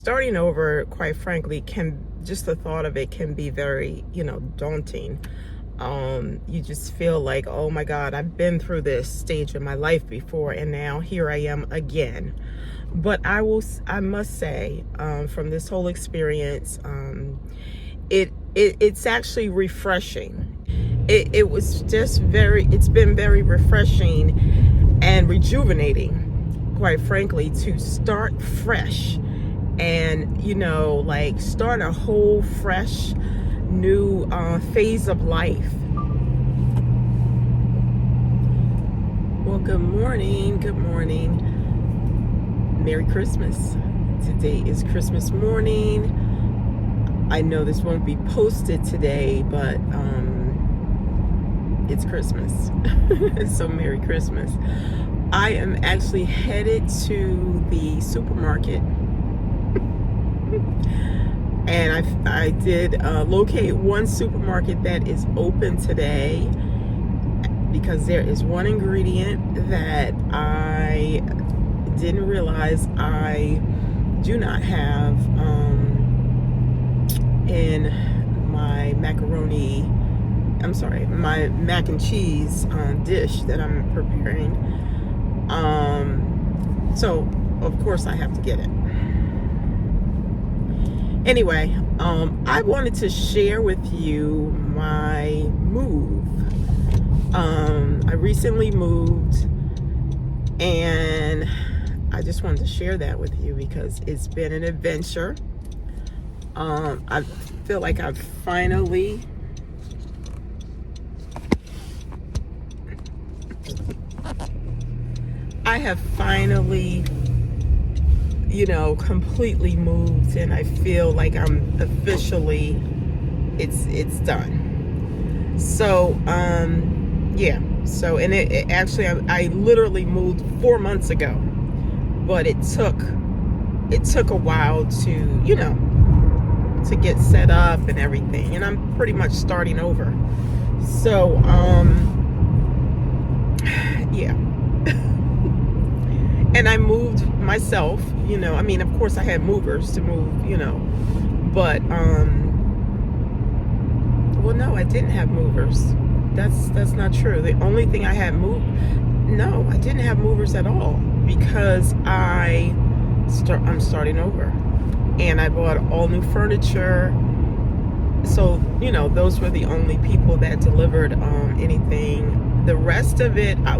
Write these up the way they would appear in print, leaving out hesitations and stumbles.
Starting over, quite frankly, can just the thought of it can be very, daunting. You just feel like, oh my God, I've been through this stage of my life before, and now here I am again. But I must say, from this whole experience, it's actually refreshing. It's been very refreshing and rejuvenating, quite frankly, to start fresh and like start a whole fresh new phase of life. Well, good morning, Merry Christmas. Today is Christmas morning. I know this won't be posted today, but it's Christmas. So Merry Christmas. I am actually headed to the supermarket, and I did locate one supermarket that is open today, because there is one ingredient that I didn't realize I do not have in my my mac and cheese dish that I'm preparing. So of course I have to get it. Anyway, I wanted to share with you my move. I recently moved, and I just wanted to share that with you because it's been an adventure. I feel like I have finally completely moved, and I feel like I'm officially, it's done. So, and it actually, I literally moved 4 months ago, but it took a while to get set up and everything, and I'm pretty much starting over. So, yeah. And I moved myself, of course I had movers to move, but, well, no, I didn't have movers. That's not true. The only thing I had no, I didn't have movers at all, because I'm starting over, and I bought all new furniture. So, those were the only people that delivered anything. The rest of it, I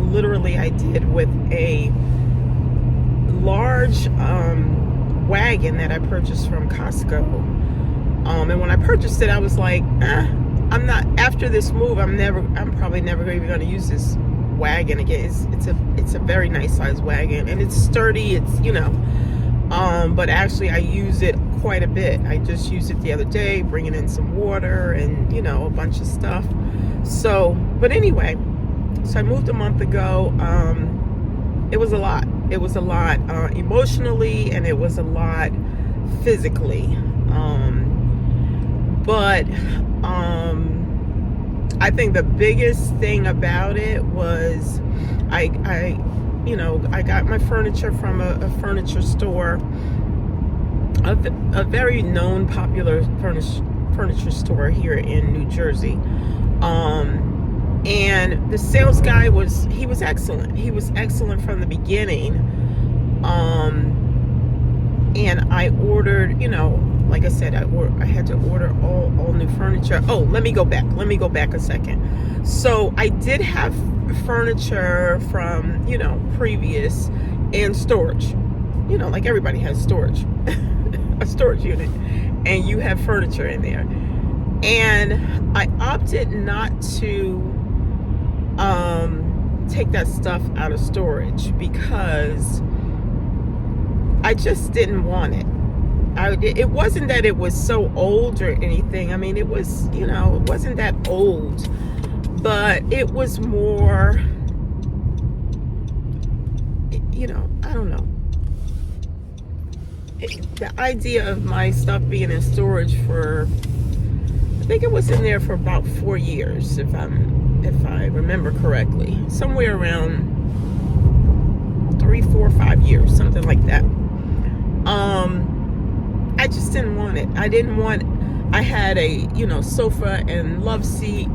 did with a large wagon that I purchased from Costco. And when I purchased it, I was like, I'm not, after this move, I'm probably never even going to use this wagon again. It's a very nice sized wagon, and it's sturdy. It's, but actually I use it quite a bit. I just used it the other day, bringing in some water and, a bunch of stuff. So, but anyway, so I moved a month ago. It was a lot. It was a lot emotionally, and it was a lot physically. But I think the biggest thing about it was I got my furniture from a furniture store, a very known, popular furniture store here in New Jersey. And the sales guy was excellent. He was excellent from the beginning. And I ordered, like I said, I had to order all new furniture. Oh, let me go back a second. So I did have furniture from, previous, in storage. Like everybody has storage, a storage unit, and you have furniture in there. And I opted not to take that stuff out of storage because I just didn't want it. It wasn't that it was so old or anything. I mean, it was, it wasn't that old, but it was more, I don't know. The idea of my stuff being in storage for, I think it was in there for about 4 years, if I remember correctly, somewhere around 3, 4, 5 years, something like that. just didn't want it. I had a, sofa and love seat.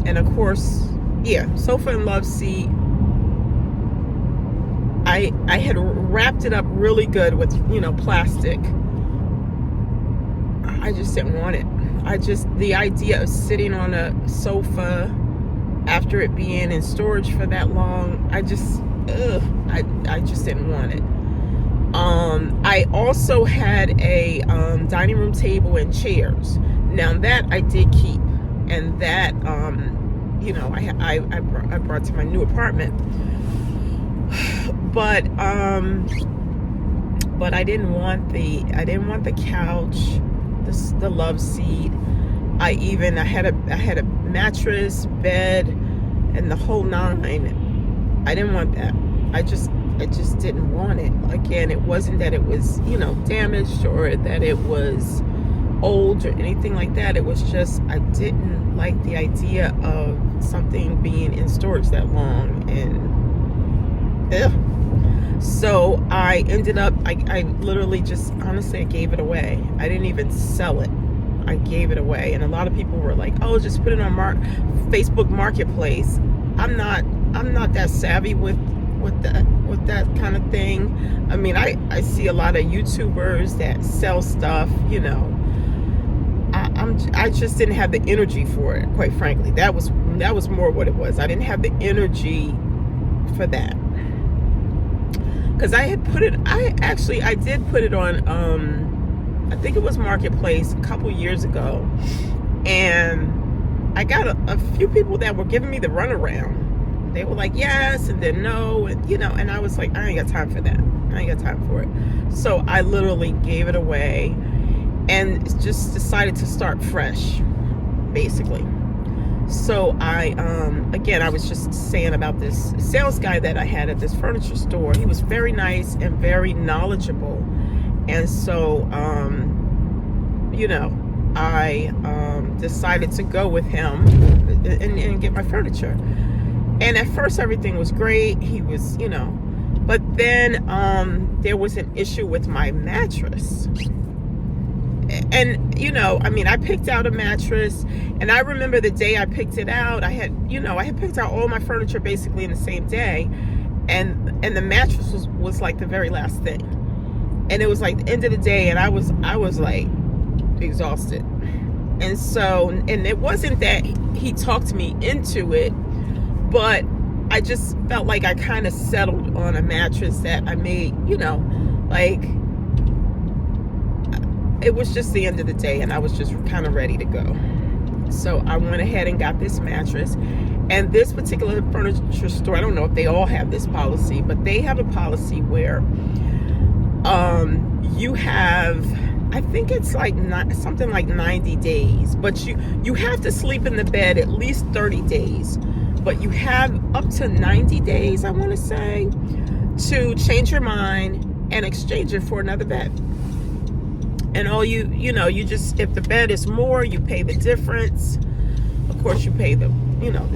And of course, yeah, sofa and love seat. I had wrapped it up really good with, plastic. I just didn't want it. The idea of sitting on a sofa after it being in storage for that long, I just didn't want it. I also had a dining room table and chairs. Now that I did keep, and that I brought to my new apartment. But I didn't want the couch, the love seat. I had a mattress, bed, and the whole nine. I didn't want that. I just didn't want it. Again, it wasn't that it was, damaged or that it was old or anything like that. It was just, I didn't like the idea of something being in storage that long, and so I ended up, I literally just, honestly, I gave it away. I didn't even sell it. I gave it away. And a lot of people were like, oh, just put it on Facebook Marketplace. I'm not that savvy with that kind of thing. I mean, I see a lot of YouTubers that sell stuff, I just didn't have the energy for it, quite frankly. That was more what it was. I didn't have the energy for that. Because I did put it on, I think it was Marketplace a couple years ago. And I got a few people that were giving me the runaround. They were like, yes, and then no, and and I was like, I ain't got time for that. I ain't got time for it. So I literally gave it away and just decided to start fresh, basically. So I was just saying about this sales guy that I had at this furniture store. He was very nice and very knowledgeable. And so, I decided to go with him and get my furniture. And at first everything was great. He was, but then there was an issue with my mattress. And, I picked out a mattress, and I remember the day I picked it out, I had picked out all my furniture basically in the same day. And the mattress was like the very last thing. And it was like the end of the day, and I was like exhausted. And so, and it wasn't that he talked me into it, but I just felt like I kind of settled on a mattress that I made, it was just the end of the day, and I was just kind of ready to go. So I went ahead and got this mattress. And this particular furniture store, I don't know if they all have this policy, but they have a policy where you have, I think it's like something like 90 days, but you have to sleep in the bed at least 30 days. But you have up to 90 days, I want to say, to change your mind and exchange it for another bed. And all you just, if the bed is more, you pay the difference. Of course, you pay the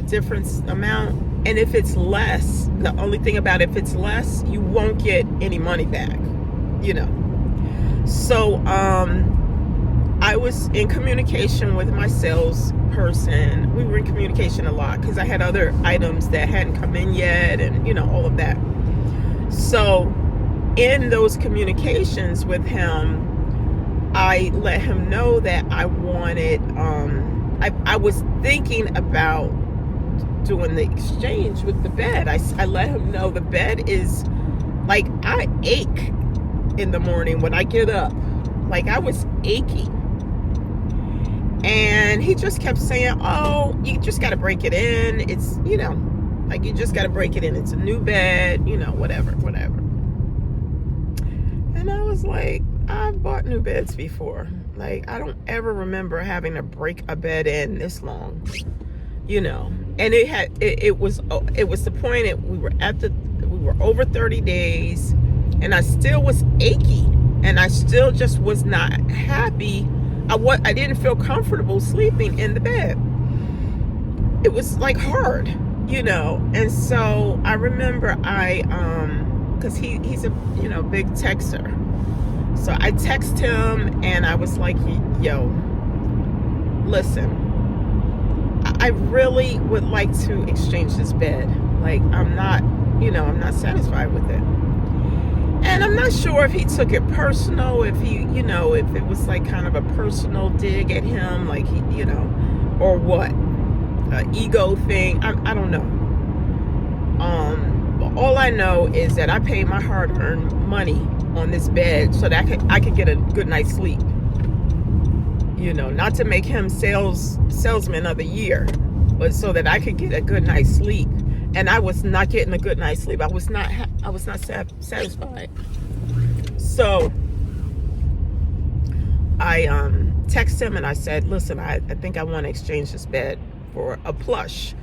difference amount. And if it's less, the only thing about if it's less, you won't get any money back, So, I was in communication with my salesperson. We were in communication a lot because I had other items that hadn't come in yet, and all of that. So in those communications with him, I let him know that I wanted, I was thinking about doing the exchange with the bed. I let him know the bed is, like, I ache in the morning when I get up. Like, I was achy. And he just kept saying, oh, you just got to break it in. It's, like, you just got to break it in. It's a new bed, whatever. And I was like, I've bought new beds before. Like, I don't ever remember having to break a bed in this long, And it was the point we were over 30 days, and I still was achy, and I still just was not happy. I didn't feel comfortable sleeping in the bed. It was like hard, And so I remember because he's a big texter. So I text him and I was like, yo, listen, I really would like to exchange this bed. Like, I'm not satisfied with it. And I'm not sure if he took it personal, if if it was like kind of a personal dig at him, like or what, ego thing. I don't know. But all I know is that I paid my hard-earned money on this bed so that I could get a good night's sleep. Not to make him salesman of the year, but so that I could get a good night's sleep. And I was not getting a good night's sleep. I was not satisfied. So I texted him and I said, listen, I think I want to exchange this bed for a plush.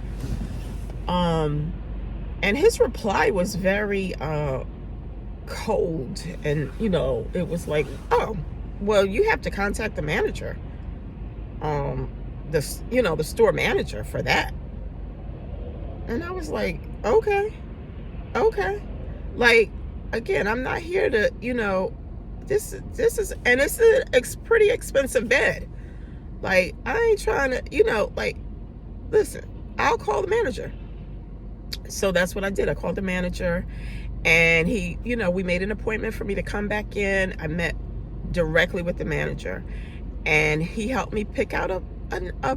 And his reply was very cold, and it was like, oh, well, you have to contact the manager, the store manager for that. And I was like, okay. Like, again, I'm not here to, this is, and it's a pretty expensive bed. Like, I ain't trying to, like, listen, I'll call the manager. So that's what I did. I called the manager, and he, we made an appointment for me to come back in. I met directly with the manager, and he helped me pick out a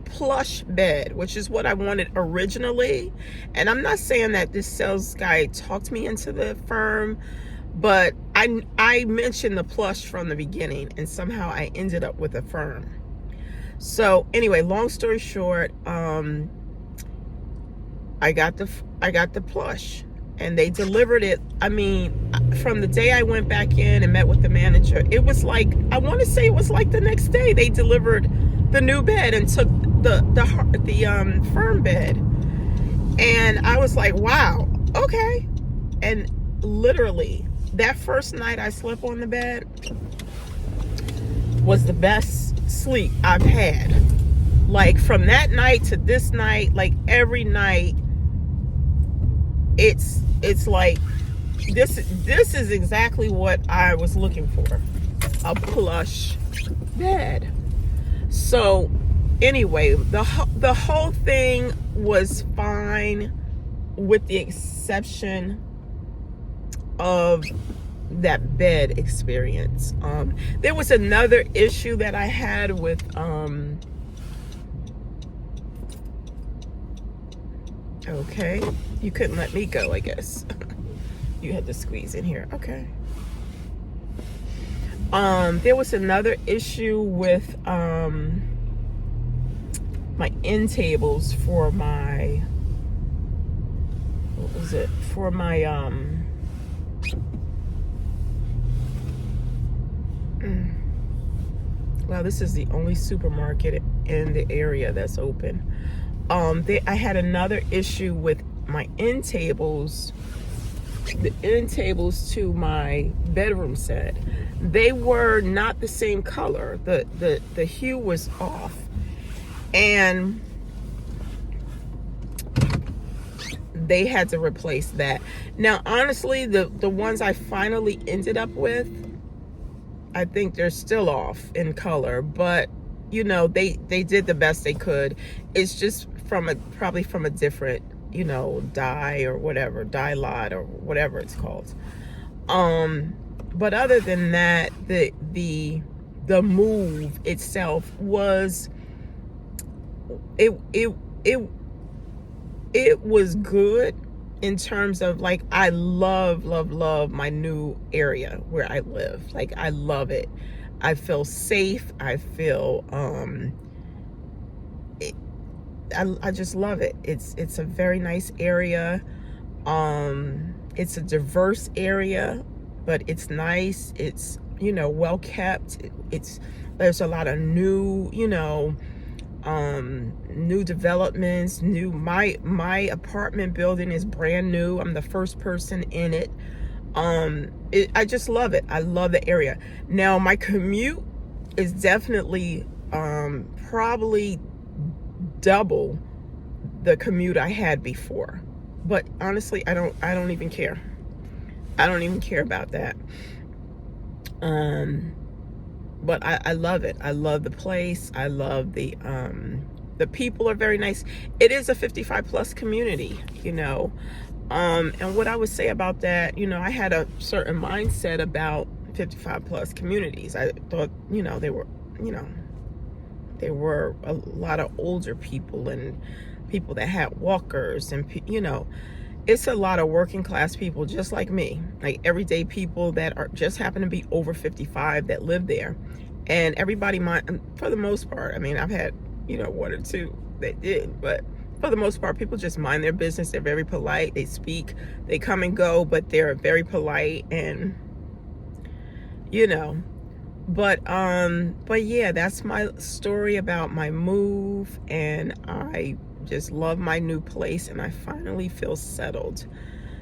plush bed, which is what I wanted originally. And I'm not saying that this sales guy talked me into the firm, but I mentioned the plush from the beginning, and somehow I ended up with a firm. So anyway, long story short, I got the plush, and they delivered it. I mean, from the day I went back in and met with the manager, it was like, I want to say it was like the next day they delivered the new bed and took the firm bed. And I was like, wow, okay. And literally that first night I slept on the bed was the best sleep I've had. Like, from that night to this night, like every night, it's like this is exactly what I was looking for, a plush bed. So anyway, the whole thing was fine, with the exception of that bed experience. There was another issue that I had with okay, you couldn't let me go, I guess. You had to squeeze in here. Okay. There was another issue with my end tables for my, what was it? For my well, this is the only supermarket in the area that's open. I had another issue with my end tables, the end tables to my bedroom set. They were not the same color. The hue was off, and they had to replace that. Now, honestly, the ones I finally ended up with, I think they're still off in color, but they did the best they could. It's just probably from a different, dye or whatever, dye lot or whatever it's called. But other than that, the move itself was, it was good in terms of, like, I love my new area where I live. Like, I love it. I feel safe. I feel I just love it. It's a very nice area. It's a diverse area, but it's nice. It's well kept. There's a lot of new new developments. My apartment building is brand new. I'm the first person in it. I just love it. I love the area. Now, my commute is definitely probably double the commute I had before, but honestly, I don't even care. I don't even care about that. Um, but I love it. I love the place. I love the people are very nice. It is a 55 plus community, you know. And what I would say about that, you know, I had a certain mindset about 55 plus communities. I thought, you know, there were a lot of older people and people that had walkers and, you know, it's a lot of working class people just like me, like everyday people that are just happen to be over 55 that live there. And everybody, for the most part, I mean, I've had, you know, one or two that did, but for the most part, people just mind their business. They're very polite. They speak, they come and go, but they're very polite. And, you know, but yeah, that's my story about my move. And I just love my new place, and I finally feel settled.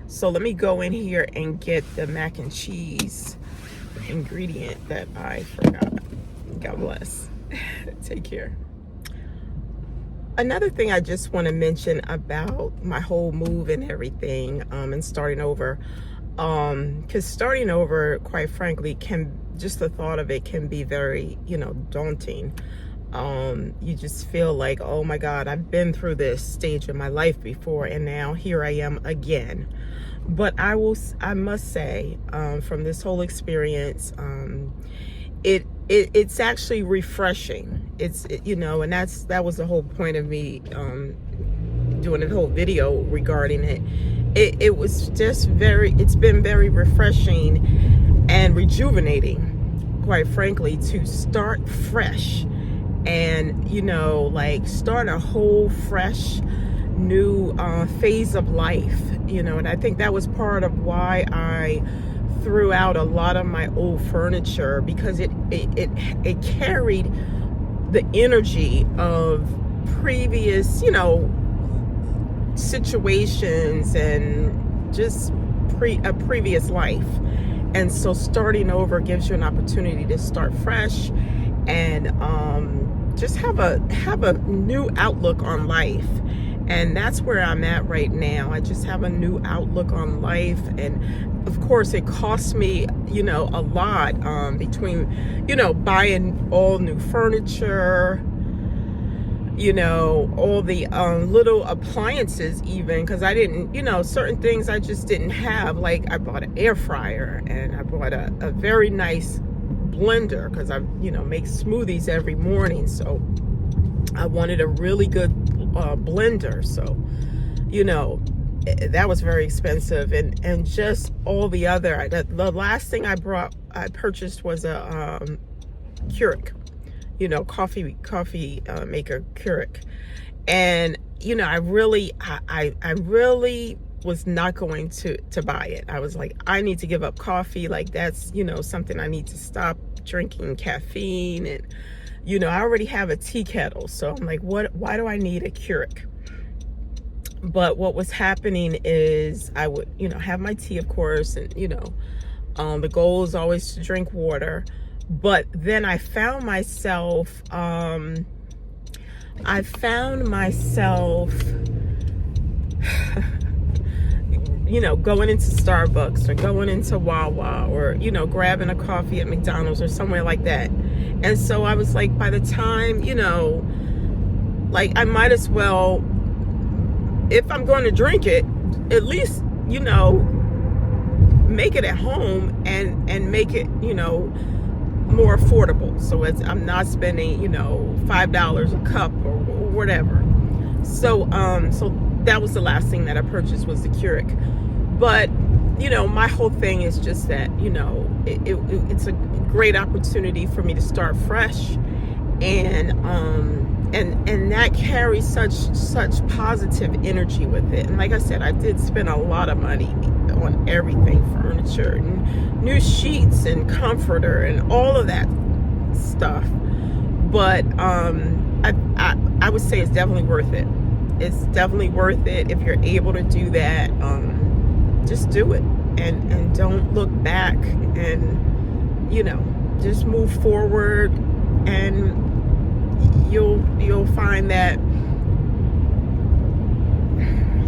So let me go in here and get the mac and cheese ingredient that I forgot. God bless. Take care. Another thing I just want to mention about my whole move and everything, and starting over, because starting over, quite frankly, just the thought of it can be very, you know, daunting. You just feel like, oh my God, I've been through this stage of my life before, and now here I am again. But I must say, from this whole experience, it's actually refreshing. You know, and that was the whole point of me doing the whole video regarding it. It was just it's been very refreshing and rejuvenating, quite frankly, to start fresh and, you know, like start a whole fresh new phase of life, you know. And I think that was part of why I threw out a lot of my old furniture, because it carried the energy of previous, you know, situations and just a previous life. And so starting over gives you an opportunity to start fresh and just have a new outlook on life. And that's where I'm at right now. I just have a new outlook on life. And of course, it costs me, you know, a lot between, you know, buying all new furniture, you know, all the little appliances even, because I didn't, you know, certain things I just didn't have. Like I bought an air fryer, and I bought a very nice blender, because I, you know, make smoothies every morning. So I wanted a really good blender. So, you know, that was very expensive. And just all the other, the last thing I purchased was a Keurig, you know, coffee maker Keurig. And, you know, I really was not going to buy it. I was like, I need to give up coffee. Like that's, you know, something I need to stop drinking caffeine. And, you know, I already have a tea kettle. So I'm like, why do I need a Keurig? But what was happening is I would, you know, have my tea, of course. And, you know, the goal is always to drink water. But then I found myself, you know, going into Starbucks or going into Wawa, or, you know, grabbing a coffee at McDonald's or somewhere like that. And so I was like, by the time, you know, like I might as well, if I'm going to drink it, at least, you know, make it at home and make it, you know, more affordable. So I'm not spending, you know, $5 a cup or whatever. So that was the last thing that I purchased, was the Keurig. But, you know, my whole thing is just that, you know, it's a great opportunity for me to start fresh, and that carries such positive energy with it. And like I said, I did spend a lot of money on everything, furniture and new sheets and comforter and all of that stuff. But I would say it's definitely worth it. It's definitely worth it if you're able to do that. Just do it, and don't look back, and, you know, just move forward, and you'll find that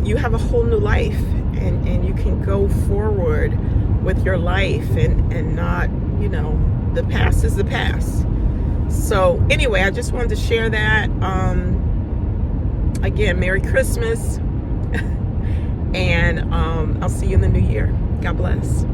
you have a whole new life, and you can go forward with your life and not you know, the past is the past. So anyway, I just wanted to share that. Again, Merry Christmas. And I'll see you in the new year. God bless.